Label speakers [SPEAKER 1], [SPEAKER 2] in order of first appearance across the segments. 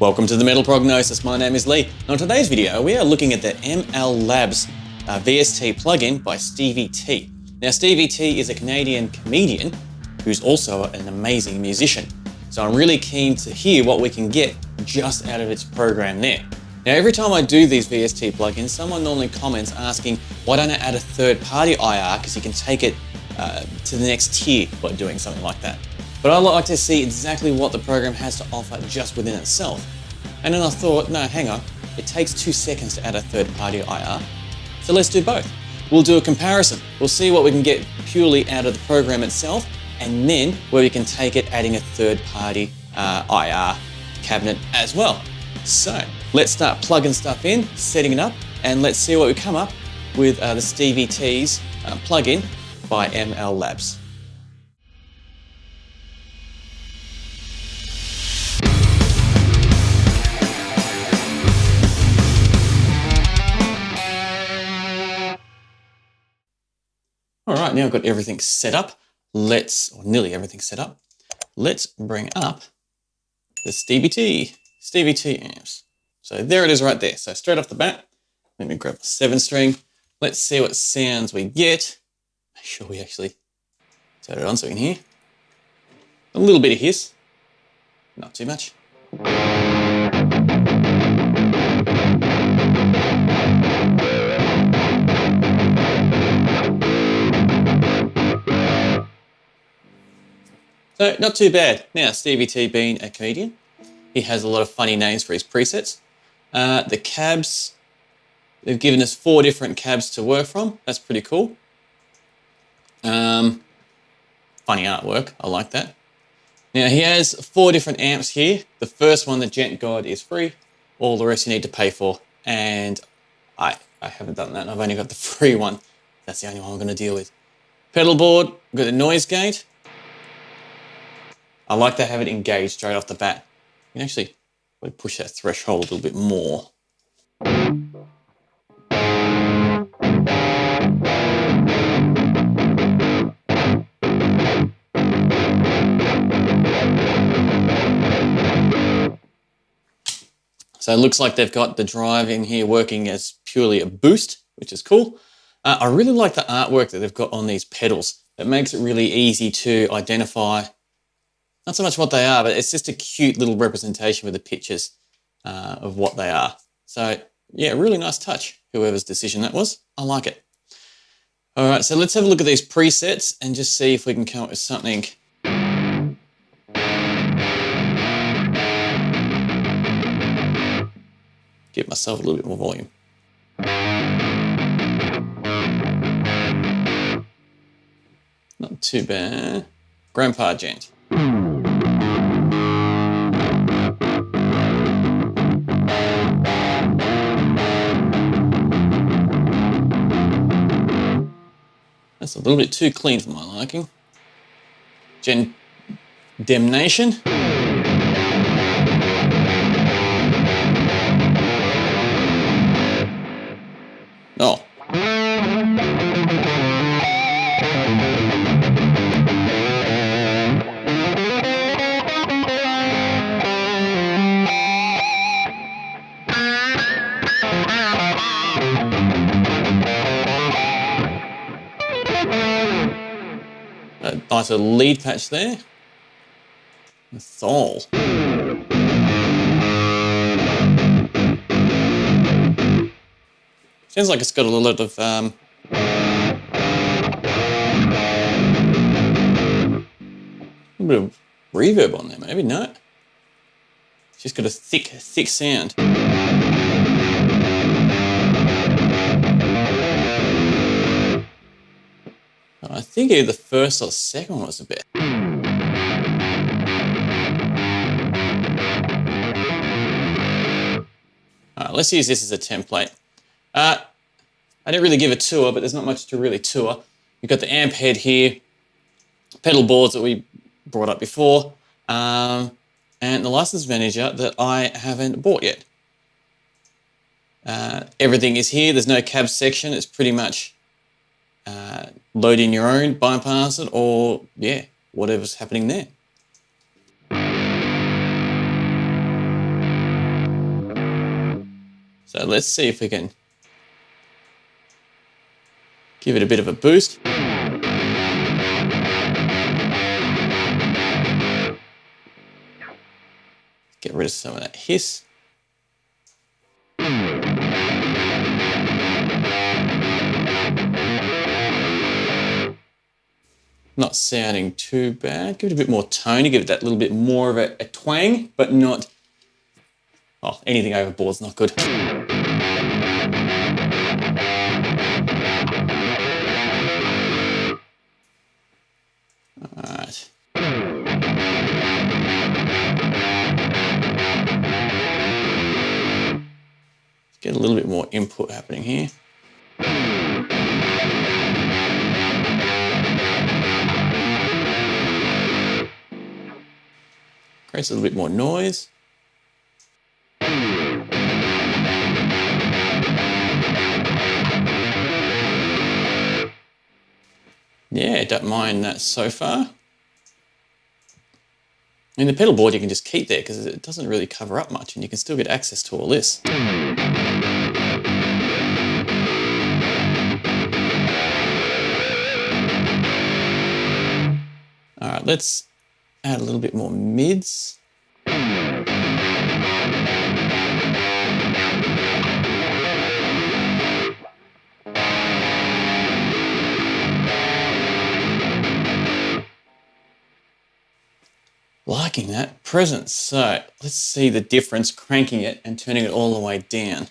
[SPEAKER 1] Welcome to the Metal Prognosis. My name is Lee. On today's video, we are looking at the ML Labs VST plugin by Stevie T. Now, Stevie T is a Canadian comedian who's also an amazing musician. So I'm really keen to hear what we can get just out of its program there. Now, every time I do these VST plugins, someone normally comments asking, why don't I add a third-party IR because you can take it to the next tier by doing something like that. But I like to see exactly what the program has to offer just within itself. And then I thought, no, hang on, it takes 2 seconds to add a third-party IR, so let's do both. We'll do a comparison. We'll see what we can get purely out of the program itself, and then where we can take it adding a third-party IR cabinet as well. So let's start plugging stuff in, setting it up, and let's see what we come up with the Stevie T's plugin by ML Labs. All right, now I've got everything set up. Or nearly everything set up. Let's bring up the Stevie T amps. So there it is right there. So straight off the bat, let me grab the 7-string. Let's see what sounds we get. Make sure we actually turn it on so we can hear. A little bit of hiss, not too much. So not too bad. Now, Stevie T being a comedian, he has a lot of funny names for his presets. The cabs, they've given us 4 different cabs to work from. That's pretty cool. Funny artwork, I like that. Now he has 4 different amps here. The first one, the Gent God, is free. All the rest you need to pay for. And I haven't done that. I've only got the free one. That's the only one I'm going to deal with. Pedal board, we've got the noise gate. I like to have it engaged straight off the bat. You can actually push that threshold a little bit more. So it looks like they've got the drive in here working as purely a boost, which is cool. I really like the artwork that they've got on these pedals. It makes it really easy to identify not so much what they are, but it's just a cute little representation with the pictures of what they are. So yeah, really nice touch, whoever's decision that was. I like it. All right, so let's have a look at these presets and just see if we can come up with something. Give myself a little bit more volume. Not too bad. Grandpa Gent. That's a little bit too clean for my liking. Damnation. Oh. A nice little lead patch there. A thol. Sounds like it's got a lot of a bit of reverb on there, maybe. No, it's just got a thick sound. I think either the first or the second one was a bit. All right, let's use this as a template. I didn't really give a tour, but there's not much to really tour. You've got the amp head here, pedal boards that we brought up before, and the license manager that I haven't bought yet. Everything is here. There's no cab section. It's pretty much load in your own, bypass it, or yeah, whatever's happening there. So let's see if we can give it a bit of a boost. Get rid of some of that hiss. Not sounding too bad. Give it a bit more tone, give it that little bit more of a twang, but not, oh, anything overboard's not good. Alright. Let's get a little bit more input happening here. Creates a little bit more noise. Yeah, don't mind that so far. I mean, the pedal board you can just keep there because it doesn't really cover up much and you can still get access to all this. All right, let's add a little bit more mids. Liking that presence. So let's see the difference cranking it and turning it all the way down.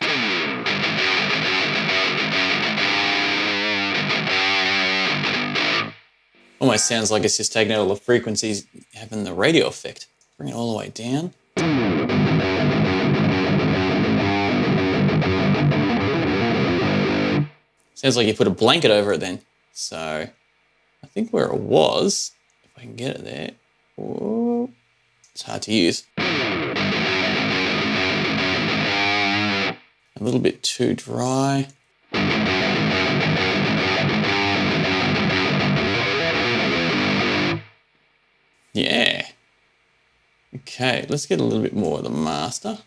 [SPEAKER 1] Almost sounds like it's just taking out all the frequencies, having the radio effect. Bring it all the way down. Sounds like you put a blanket over it then. So I think where it was, if I can get it there, whoa, it's hard to use. A little bit too dry. Yeah. Okay, let's get a little bit more of the master.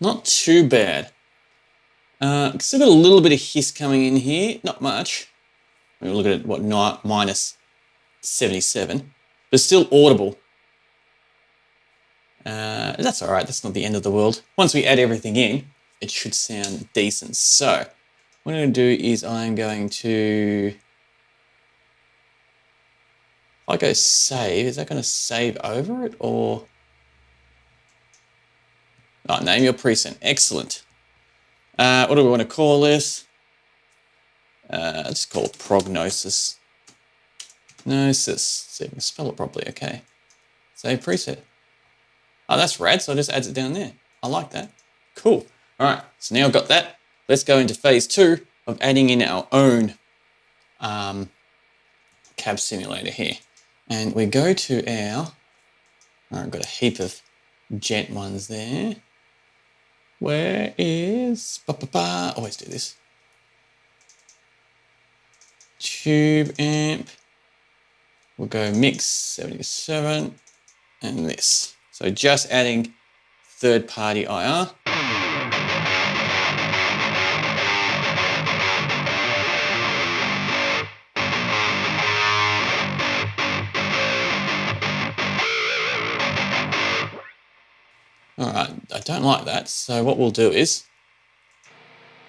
[SPEAKER 1] Not too bad. Still got a little bit of hiss coming in here, not much. We'll look at what, minus 77, but still audible. That's all right, that's not the end of the world. Once we add everything in, it should sound decent. So what I'm going to do is I'm going to, if I go save, is that going to save over it or? Oh, name your preset. Excellent. What do we want to call this? Let's call it Prognosis. Gnosis. See if I can spell it properly. Okay. Save preset. Oh, that's rad. So it just adds it down there. I like that. Cool. All right. So now I've got that. Let's go into phase 2 of adding in our own cab simulator here. And we go to our, I've got a heap of gent ones there. Where is, always do this. Tube amp. We'll go mix 77 and this. So just adding third-party IR. All right, I don't like that. So what we'll do is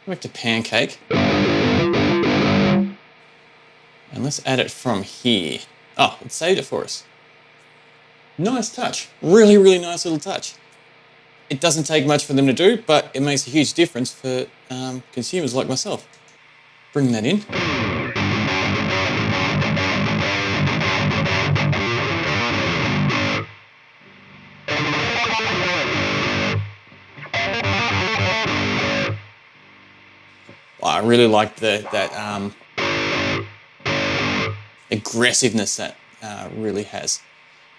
[SPEAKER 1] go back to Pancake. And let's add it from here. Oh, it saved it for us. Nice touch. Really, really nice little touch. It doesn't take much for them to do, but it makes a huge difference for consumers like myself. Bring that in. I really like that aggressiveness that really has.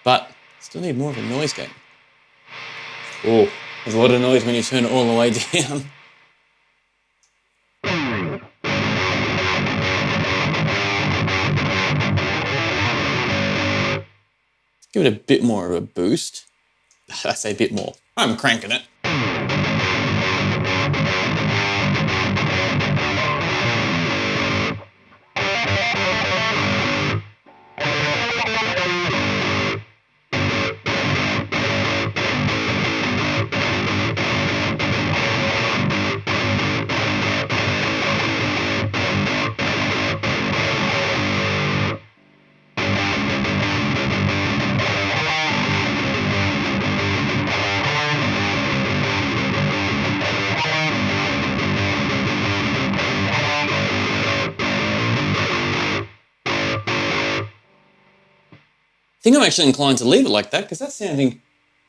[SPEAKER 1] But still need more of a noise gate. Oh, there's a lot of noise when you turn it all the way down. Give it a bit more of a boost. I say a bit more. I'm cranking it. I think I'm actually inclined to leave it like that because that's sounding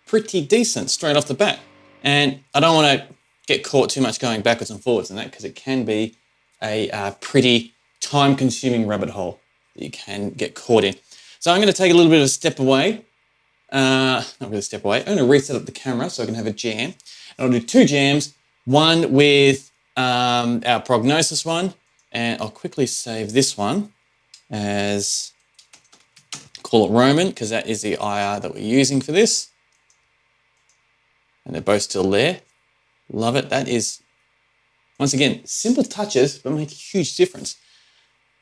[SPEAKER 1] pretty decent straight off the bat. And I don't want to get caught too much going backwards and forwards in that because it can be a pretty time-consuming rabbit hole that you can get caught in. So I'm going to take a little bit of a step away. Not really a step away. I'm going to reset up the camera so I can have a jam. And I'll do 2 jams, one with our Prognosis one, and I'll quickly save this one as... call it Roman, because that is the IR that we're using for this. And they're both still there. Love it. That is, once again, simple touches, but make a huge difference.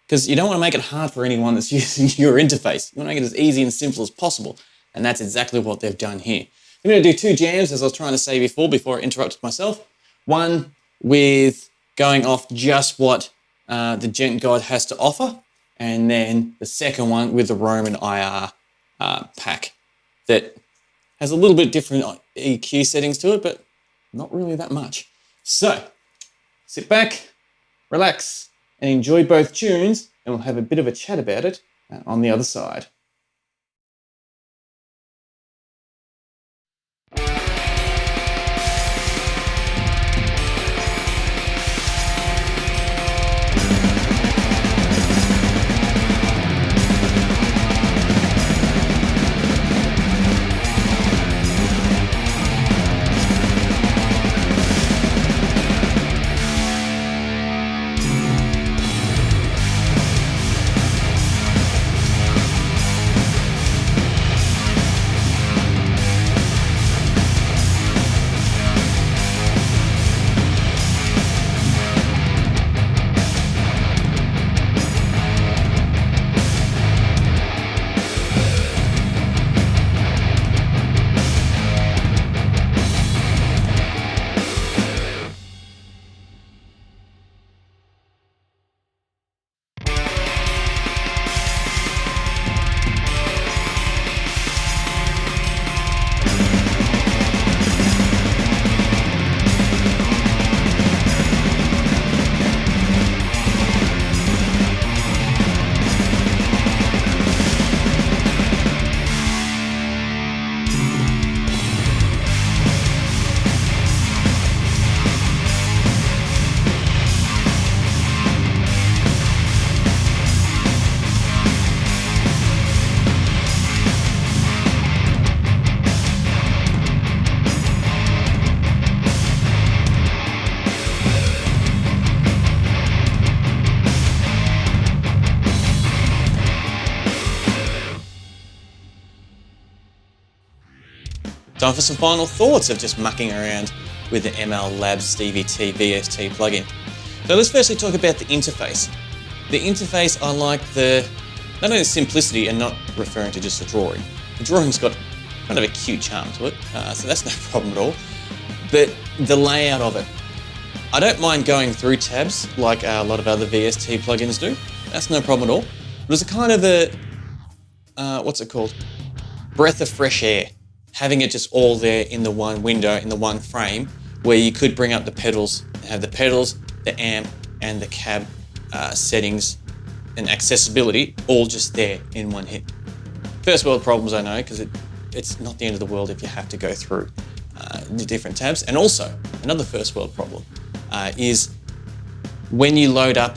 [SPEAKER 1] Because you don't want to make it hard for anyone that's using your interface. You want to make it as easy and simple as possible. And that's exactly what they've done here. I'm going to do 2 jams, as I was trying to say before I interrupted myself. One with going off just what the Gent Guide has to offer. And then the second one with the Roman IR pack that has a little bit different EQ settings to it, but not really that much. So sit back, relax, and enjoy both tunes, and we'll have a bit of a chat about it on the other side. Time for some final thoughts of just mucking around with the ML Labs Stevie T VST plugin. So let's firstly talk about the interface. The interface, I like not only the simplicity and not referring to just the drawing. The drawing's got kind of a cute charm to it, so that's no problem at all. But the layout of it, I don't mind going through tabs like a lot of other VST plugins do. That's no problem at all. But it's a kind of a, what's it called? Breath of fresh air. Having it just all there in the one window, in the one frame, where you could bring up the pedals and have the pedals, the amp, and the cab settings and accessibility all just there in one hit. First world problems, I know, because it's not the end of the world if you have to go through the different tabs. And also, another first world problem is when you load up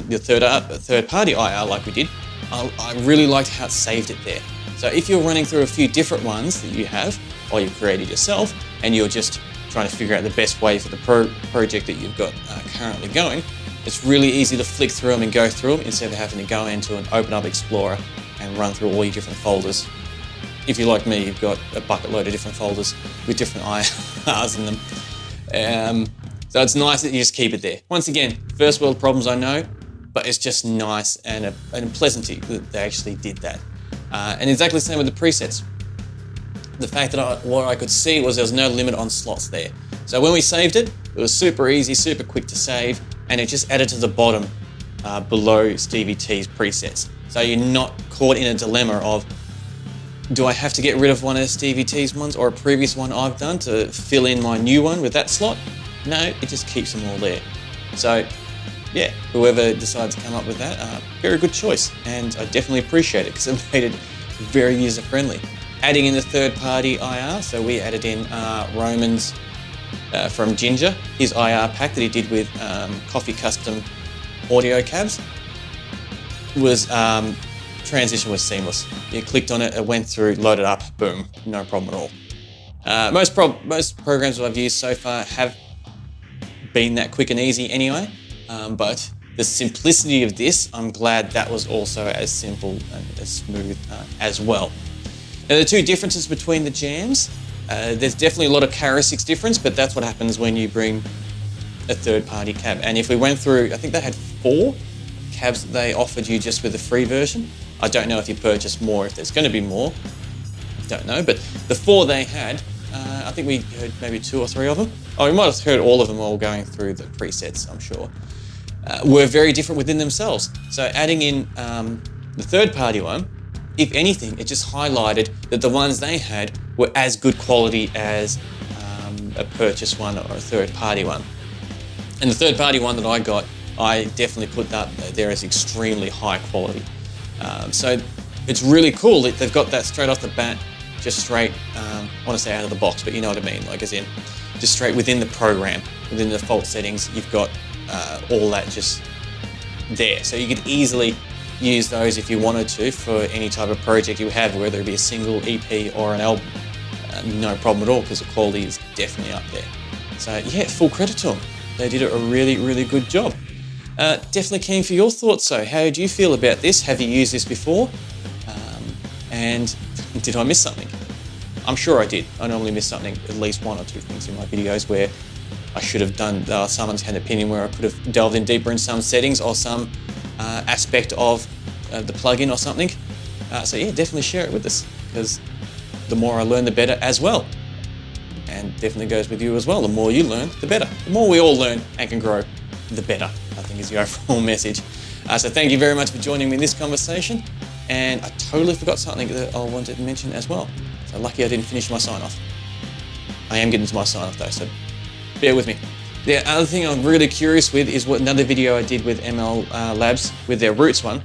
[SPEAKER 1] your third-party IR like we did, I really liked how it saved it there. So if you're running through a few different ones that you have, or you've created yourself, and you're just trying to figure out the best way for the project that you've got currently going, it's really easy to flick through them and go through them instead of having to go into an open up Explorer and run through all your different folders. If you're like me, you've got a bucket load of different folders with different IRs in them. So it's nice that you just keep it there. Once again, first world problems, I know, but it's just nice and a pleasantry that they actually did that. And exactly the same with the presets. The fact that what I could see was there was no limit on slots there. So when we saved it, it was super easy, super quick to save, and it just added to the bottom below Stevie T's presets. So you're not caught in a dilemma of, do I have to get rid of one of Stevie T's ones or a previous one I've done to fill in my new one with that slot? No, it just keeps them all there. So yeah, whoever decides to come up with that, very good choice. And I definitely appreciate it because it made it very user-friendly. Adding in the third-party IR, so we added in Roman's from Ginger, his IR pack that he did with Coffee Custom audio cabs, was transition was seamless. You clicked on it, it went through, loaded up, boom, no problem at all. Most programs that I've used so far have been that quick and easy anyway, but the simplicity of this, I'm glad that was also as simple and as smooth as well. Now the two differences between the jams, there's definitely a lot of characteristics difference, but that's what happens when you bring a third-party cab. And if we went through, I think they had 4 cabs that they offered you just with the free version. I don't know if you purchase more, if there's going to be more, don't know, but the 4 they had, I think we heard maybe 2 or 3 of them. Oh, we might have heard all of them all going through the presets, I'm sure, were very different within themselves. So adding in the third-party one, if anything, it just highlighted that the ones they had were as good quality as a purchase one or a third-party one. And the third-party one that I got, I definitely put that there as extremely high quality. So it's really cool that they've got that straight off the bat, just straight, I want to say out of the box, but you know what I mean, like as in, just straight within the program, within the default settings, you've got all that just there. So you could easily use those if you wanted to for any type of project you have, whether it be a single EP or an album. No problem at all, because the quality is definitely up there. So yeah, full credit to them. They did a really, really good job. Definitely keen for your thoughts though. How did you feel about this? Have you used this before? And did I miss something? I'm sure I did. I normally miss something, at least 1 or 2 things in my videos where I should have done, someone's had an opinion where I could have delved in deeper in some settings or some aspect of the plugin or something. So yeah, definitely share it with us, because the more I learn, the better as well. And definitely goes with you as well. The more you learn, the better. The more we all learn and can grow, the better, I think is the overall message. So thank you very much for joining me in this conversation. And I totally forgot something that I wanted to mention as well. So lucky I didn't finish my sign off. I am getting to my sign off though, so bear with me. The other thing I'm really curious with is what another video I did with ML Labs with their Roots one,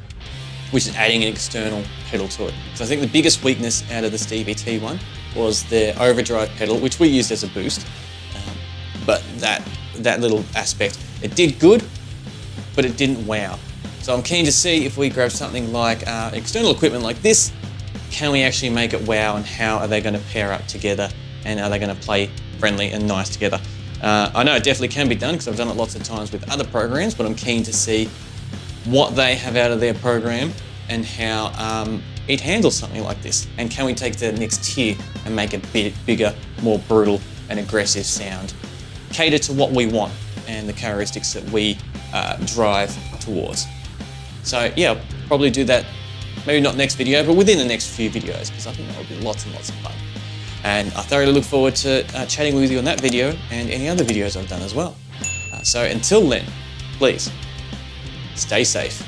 [SPEAKER 1] which is adding an external pedal to it. So I think the biggest weakness out of the Stevie T one was their overdrive pedal, which we used as a boost. But that little aspect, it did good, but it didn't wow. So I'm keen to see if we grab something like external equipment like this, can we actually make it wow, and how are they going to pair up together, and are they going to play friendly and nice together? I know it definitely can be done because I've done it lots of times with other programs, but I'm keen to see what they have out of their program and how it handles something like this. And can we take it to the next tier and make a bit bigger, more brutal and aggressive sound? Cater to what we want and the characteristics that we drive towards. So yeah, I'll probably do that, maybe not next video, but within the next few videos, because I think that will be lots and lots of fun. And I thoroughly look forward to chatting with you on that video and any other videos I've done as well. So until then, please stay safe.